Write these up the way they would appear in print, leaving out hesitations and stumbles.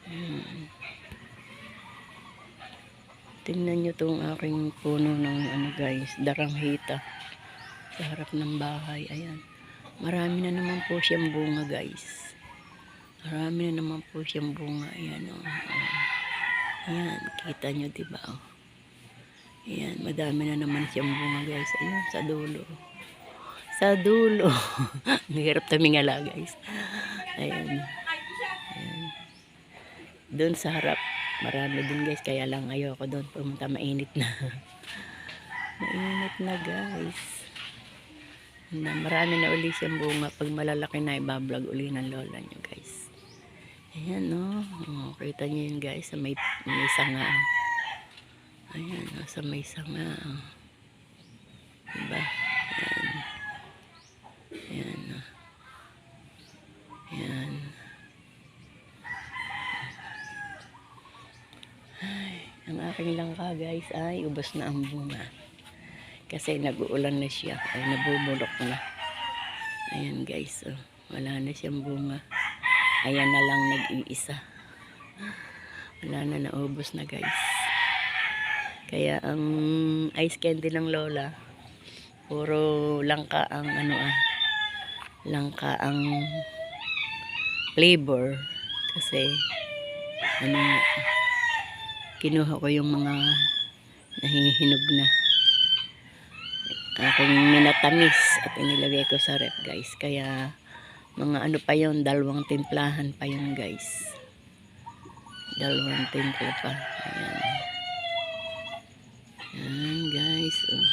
Ayan. Tingnan nyo tong aking puno ng ano guys, daranghita sa harap ng bahay. Ayan. Marami na naman po siyang bunga guys. Marami na naman po siyang bunga. Ayan o. Ayan. Kita nyo diba o. Ayan. Madami na naman siyang bunga guys. Ayan. Sa dulo. Sa dulo. Nahirap tumingala guys. Ayan. Ayan. Doon sa harap. Marami din guys. Kaya lang ayoko doon pumunta. Mainit na. Mainit na guys. Marami na uli siyang bunga. Pag malalaki na ibablog uli ng lola nyo guys. Ayan o. Oh. Kita nyo yun guys. Sa may sanga. Ayan o. Sa may sanga. Diba? Ayan. Ayan o. Ayan. Ay, ang aking langka guys ay ubos na ang bunga. Kasi nag-uulan na siya. Ay nabubulok na. Ayan guys. Oh. Wala na siyang bunga. Ayan na lang nag-iisa. Wala na, naubos na guys. Kaya ang ice candy ng lola, puro langka ang ano langka ang flavor. Kasi ano, kinuha ko yung mga nahihinog na. Aking minatamis at inilagay ko sa rep guys. Kaya mga ano pa yun, dalawang timplahan pa yun guys. Dalawang timpla pa. Ayan. Ayan guys. Oh.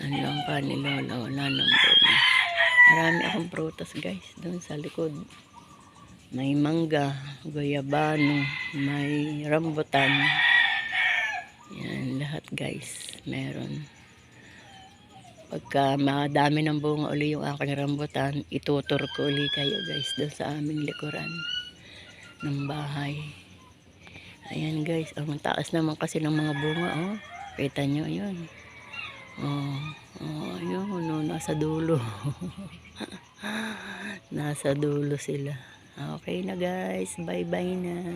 Ano lang pa ni lola. Wala nang bunga. Marami akong prutas guys doon sa likod. May mangga, guyabano, may rambutan. Yan lahat guys. Meron. Pagka madami ng bunga uli yung aking rambutan, itutur ko uli kayo guys doon sa aming likuran ng bahay. Ayan guys, ang taas naman kasi ng mga bunga oh. Kita nyo yun. Oh, oh yun, no, nasa dulo. Nasa dulo sila. Okay na guys, bye bye na.